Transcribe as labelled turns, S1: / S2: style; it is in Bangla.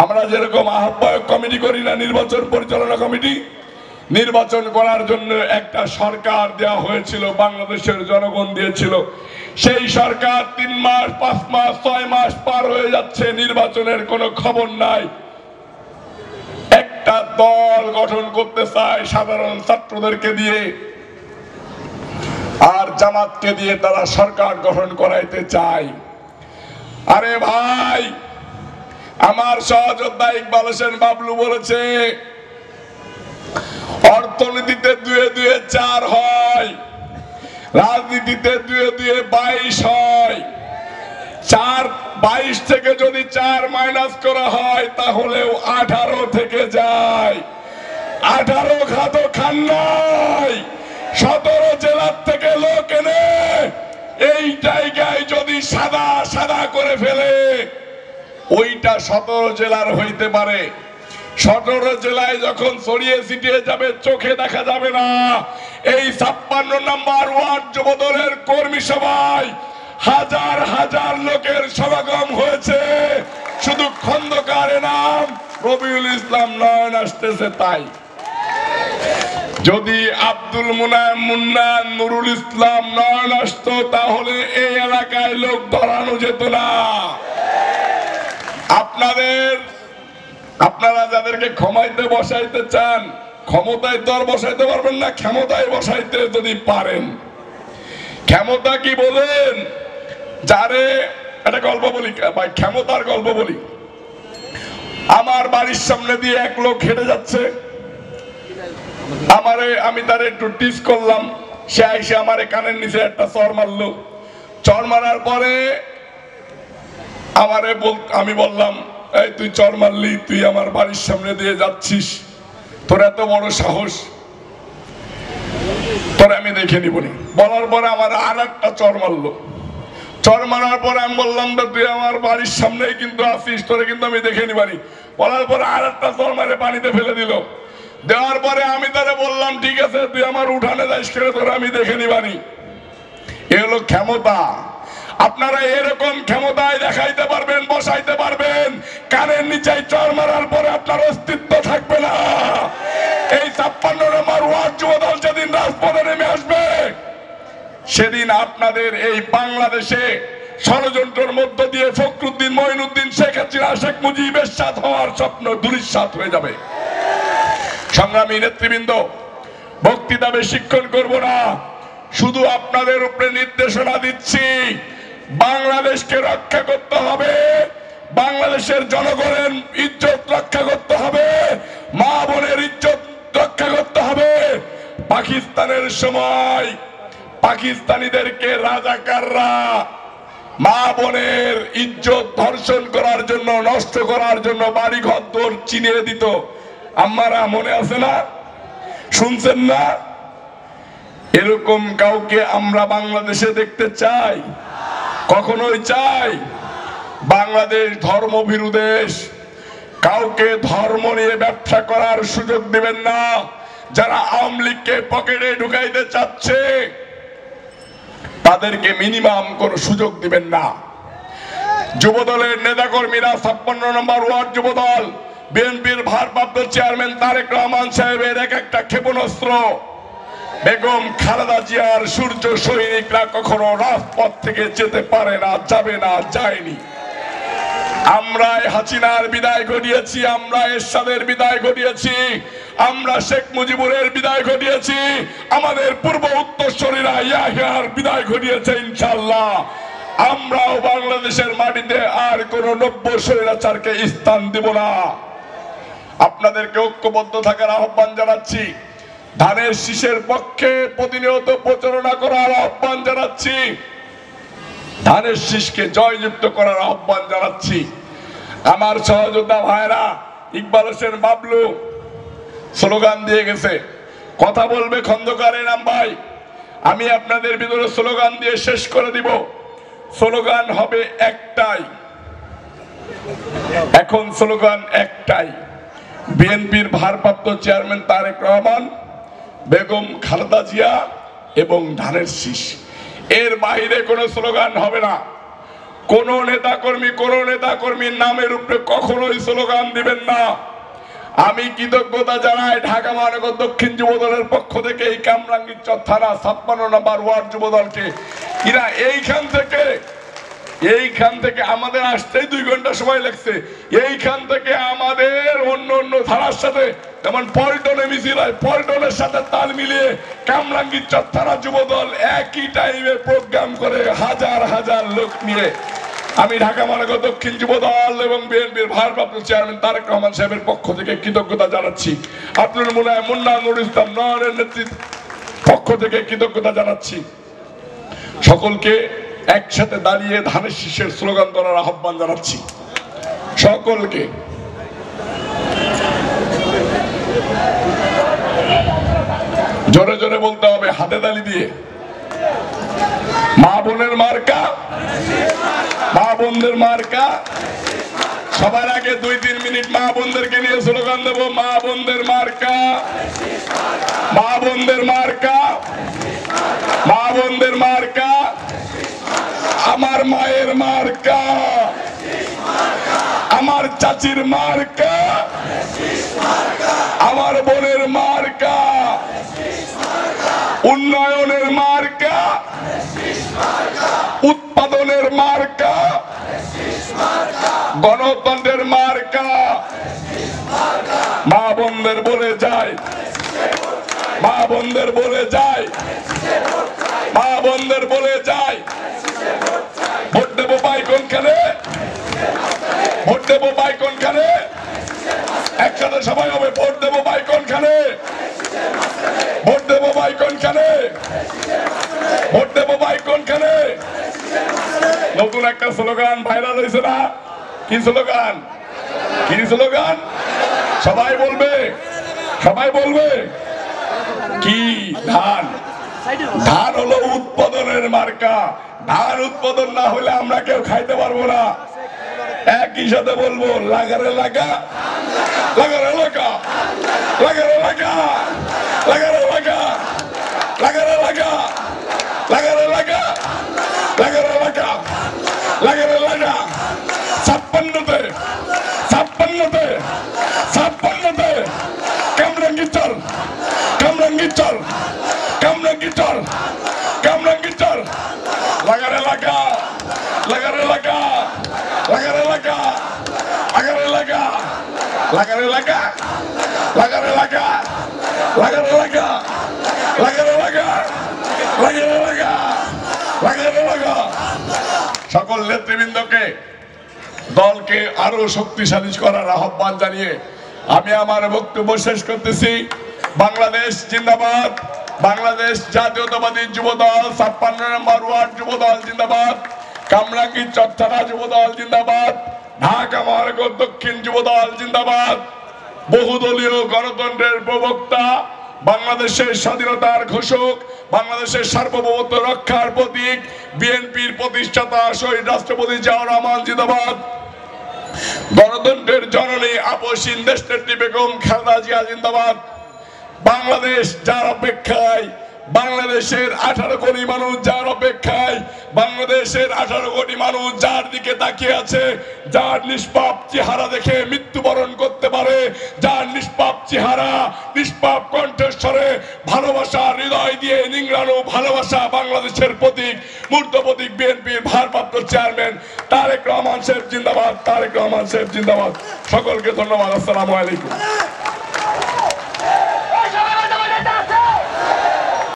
S1: আমরা যেরকম আহ্বায়ক কমিটি করি না, নির্বাচন পরিচালনা কমিটি, নির্বাচন করার জন্য একটা সরকার দেওয়া হয়েছিল, বাংলাদেশের জনগণ দিয়েছিল। সেই সরকার 3 মাস 5 মাস 6 মাস পার হয়ে যাচ্ছে, নির্বাচনের কোনো খবর নাই। একটা দল গঠন করতে চায় সাধারণ ছাত্রদেরকে দিয়ে আর জামাতকে দিয়ে, তারা সরকার গঠন করাইতে চায়। আরে ভাই, আমার সহযোদ্ধা ইকবাল হোসেন বাবলু বলেছে অর্থনীতিতে 2 2 4 হয়, রাজনীতিতে 2 2 22 হয়। 22 থেকে যদি 4 মাইনাস করা হয় তাহলেও 18 থেকে যায়। 18 খাতো খান নাই, 17 জেলার থেকে লোক এনে এই জায়গায় যদি সাদা সাদা করে ফেলে, ওইটা 17 জেলার হইতে পারে। 17 জেলায় যখন ছড়িয়ে ছিটিয়ে যাবে, চোখে দেখা যাবে না। এই 56 নম্বর ওয়ার্ড যুবদলের কর্মী সভায় হাজার হাজার লোকের সমাগম হয়েছে, শুধু খন্দকার নাম রবিউল ইসলাম নয়ন আসতেছে তাই। যদি আব্দুল মুনায়েম মুন্না, নুরুল ইসলাম নয়ন আসতো, তাহলে এই এলাকায় লোক ধরানো যেত না। আপনারা যাদেরকে ক্ষমাইতে বসাইতে চান, ক্ষমতায় তো আর বসাইতে পারবেন না, ক্ষমতায় বসাইতে যদি পারেন। ক্ষমতা কি বলেন? যারে একটা গল্প বলি ভাই, ক্ষমতার গল্প বলি। আমার বাড়ির সামনে দিয়ে এক লোক হেঁটে যাচ্ছে, আমি তার একটু টিস করলাম, সে এসে আমার কানের নিচে একটা চর মারলো। চর মারার পরে আমি বললাম, এই তুই চর মারলি, তুই আমার বাড়ির সামনে দিয়ে যাচ্ছিস, তোর এত বড় সাহস, তোর আমি দেখে নিবনি। বলার পরে আমার আর একটা চর মারলো। চর মারার পরে আমি বললাম, তুই আমার বাড়ির সামনেই কিন্তু আসিস, তোরে কিন্তু আমি দেখে নিবানি। বলার পরে আর একটা চর মারে পানিতে ফেলে দিল। দেওয়ার পরে আমি তারে বললাম, ঠিক আছে তুই আমার উঠানে যাইস, করে তোরে আমি দেখে নিবানি। এ হলো ক্ষমতা। আপনারা এরকম ক্ষমতায় দেখাইতে পারবেন, বসাইতে পারবেন, কানের নিচে চর মারার পরে আপনার অস্তিত্ব থাকবে না। এই 56 নম্বর ওয়ার্ড যুবদল যেদিন রাজপথে নেমে আসবে, সেদিন আপনাদের এই বাংলাদেশে ষড়যন্ত্রের মধ্য দিয়ে ফখরুদ্দিন, মঈনুদ্দিন, শেখ হাসিনা, শেখ মুজিবের সাথ হওয়ার স্বপ্ন ধূলিসাৎ হয়ে যাবে। সংগ্রামী নেতৃবৃন্দ, বক্তৃতা বেশিক্ষণ করব না, শুধু আপনাদের উপরে নির্দেশনা দিচ্ছি, বাংলাদেশকে রক্ষা করতে হবে, বাংলাদেশের জনগণের ইজ্জত রক্ষা করতে হবে, মা বোনের ইজ্জত রক্ষা করতে হবে। পাকিস্তানের সময় পাকিস্তানিদেরকে রাজাকাররা মা বোনের ইজ্জত ধর্ষণ করার জন্য, নষ্ট করার জন্য বাড়ি ঘর চিনিয়ে দিত। আমারা মনে আছে না? শুনছেন না? এরকম কাউকে আমরা বাংলাদেশে দেখতে চাই? কখনোই চাই? বাংলাদেশ ধর্মভীরু দেশ, কাউকে ধর্ম নিয়ে ব্যবসা করার সুযোগ দিবেন না। যারা আওয়ামী লীগকে পকেটে ঢুকাইতে চাচ্ছে, তাদেরকে মিনিমাম কোনো সুযোগ দিবেন না। যুবদলের নেতাকর্মীরা 56 নম্বর ওয়ার্ড যুবদল, বিএনপির ভারপ্রাপ্ত চেয়ারম্যান তারেক রহমান সাহেবের এক একটা ক্ষেপণাস্ত্র। বেগম খালেদা জিয়ার সূর্য সৈনিকরা কখনো রাজপথ থেকে যেতে পারে না, যাবে না, যায়নি। আমরা হাসিনার বিদায় ঘটিয়েছি, আমরা এরশাদের বিদায় ঘটিয়েছি, আমরা শেখ মুজিবুরের বিদায় ঘটিয়েছি, আমাদের পূর্ব উত্তরসূরিরা ইয়াহিয়ার বিদায় ঘটিয়েছে। ইনশাআল্লাহ আমরাও বাংলাদেশের মাটিতে আর কোন নব্য স্বৈরাচারকে স্থান দিব না। আপনাদেরকে ঐক্যবদ্ধ থাকার আহ্বান জানাচ্ছি, ধানের শীষের পক্ষে প্রতিনিয়ত প্রচারণা করার আহ্বান জানাচ্ছি, ধানের শীষকে জয়যুক্ত করার আহ্বান জানাচ্ছি। আমার সহযোদ্ধা ভাইরা ইকবাল হোসেন বাবলু স্লোগান দিয়ে গেছে, কথা বলবে খন্দকারের নাম। ভাই, আমি আপনাদের ভিতরে স্লোগান দিয়ে শেষ করে দিব। স্লোগান হবে একটাই, এখন স্লোগান একটাই, বিএনপির ভারপ্রাপ্ত চেয়ারম্যান তারেক রহমান, বেগম খালেদা জিয়া এবং ধানের শীষ। এর বাইরে কোনো স্লোগান হবে না। কোন নেতাকর্মীর নামের উপরে কখনোই স্লোগান দিবেন না। আমি কৃতজ্ঞতা জানাই ঢাকা মহানগর দক্ষিণ যুবদলের পক্ষ থেকে এই কামরাঙ্গীরচর থানা 56 নম্বর ওয়ার্ড যুবদলকে। এরা এইখান থেকে আমাদের আসতেই 2 ঘন্টা সময় লাগছে। এইখান থেকে আমাদের অন্য থানার সাথে যেমন পল্টনে মিছিল হয়, পল্টনের সাথে তাল মিলিয়ে কামরাঙ্গীরচর থানা যুবদল একই টাইমে প্রোগ্রাম করে হাজার হাজার লোক নিয়ে। আমি ঢাকা মহানগর দক্ষিণ যুবদল এবং বিএনপির ভারপ্রাপ্ত চেয়ারম্যান তারেক রহমান সাহেবের পক্ষ থেকে কৃতজ্ঞতা জানাচ্ছি। আপনার মুন্না নুরুল ইসলাম নয়নের নেতৃত্বের পক্ষ থেকে কৃতজ্ঞতা জানাচ্ছি। সকলকে একসাথে দাঁড়িয়ে ধানের শীষের স্লোগান দেওয়ার আহ্বান জানাচ্ছি। সকলকে জোরে জোরে বলতে হবে, হাতে তালি দিয়ে। মা বোনের মার্কা, মা বোনদের মার্কা। সবার আগে 2-3 মিনিট মা বোনদেরকে নিয়ে স্লোগান দেব। মা বোনদের মার্কা, মা বোনদের মার্কা, মা বোনদের মার্কা, আমার মায়ের মার্কা, আমার চাচির মার্কা, আমার বোনের মার্কা, উন্নয়নের মার্কা, উৎপাদনের মার্কা, গণতন্ত্রের মার্কা। মা বোনদের বলে যায়, মা বোনদের বলে যায়, মা বোনদের বলে যায়, ভোট দেবো ভাই কোনখানে, ভোট দেবো ভাই কোনখানে, একসাথে সবাই হবে। ভোট দেবো ভাই কোনখানে, ভোট দেবো ভাই কোনখানে, ভোট দেবো ভাই কোনখানে। নতুন একটা স্লোগান ভাইরাল হয়েছে না? কি স্লোগান? কি স্লোগান? সবাই বলবে, সবাই বলবে কি? ধান। ধান হলো উৎপাদনের মার্কা। ধান উৎপাদন না হলে আমরা কেউ খাইতে পারবো না। একই সাথে বলবো, লাগারে লাগা, লাগারে লাগা, লাগারে লাগা, লাগারে লাগা, লাগারে লাগা, লাগারে লাগা, লাগারে লাগা, লাগারে লাগা। 56তে কামরাঙ্গীরচর, কামরাঙ্গীরচর, কামরাঙ্গীরচর, কামরাঙ্গীরচর, লাগারে লাগা, লাগারে লাগা, লাগারে লাগা, লাগারে লাগা, লাগারে লাগা, লাগারে লাগা, লাগারে লাগা, লাগারে লাগা, লাগারে লাগা, লাগারে লাগা। সকল নেতৃবৃন্দকে, দলকে আরো শক্তিশালী করার আহ্বান জানিয়ে আমি আমার বক্তব্য শেষ করতেছি। বাংলাদেশ জিন্দাবাদ, বাংলাদেশ জাতীয়তাবাদী যুবদল 56 নম্বর ওয়ার্ড যুবদল জিন্দাবাদ, কামরাঙ্গীরচর থানা যুবদল জিন্দাবাদ, ঢাকা মহানগর দক্ষিণ যুবদল জিন্দাবাদ। বহুদলীয় গণতন্ত্রের প্রবক্তা, বাংলাদেশের স্বাধীনতার ঘোষক, বাংলাদেশের সার্বভৌমত্ব রক্ষার প্রতীক, বিএনপির প্রতিষ্ঠাতা শহীদ রাষ্ট্রপতি জিয়াউর রহমান জিন্দাবাদ। গণতন্ত্রের জননী আপসহীন দেশনেত্রী বেগম খালেদা জিয়া জিন্দাবাদ। বাংলাদেশ যার অপেক্ষায়, বাংলাদেশের 18 কোটি মানুষ যার অপেক্ষায়, বাংলাদেশের 18 কোটি মানুষ যার দিকে তাকিয়ে আছে, যার নিষ্পাপ চেহারা দেখে মৃত্যুবরণ করতে পারে, যার নিষ্পাপ চেহারা, নিষ্পাপ কণ্ঠস্বরে ভালোবাসা হৃদয় দিয়ে নিংড়ানো ভালোবাসা বাংলাদেশের প্রতীক, মূর্ত প্রতীক বিএনপির ভারপ্রাপ্ত চেয়ারম্যান তারেক রহমান সাহেব জিন্দাবাদ, তারেক রহমান সাহেব জিন্দাবাদ। সকলকে ধন্যবাদ। আসসালামু আলাইকুম।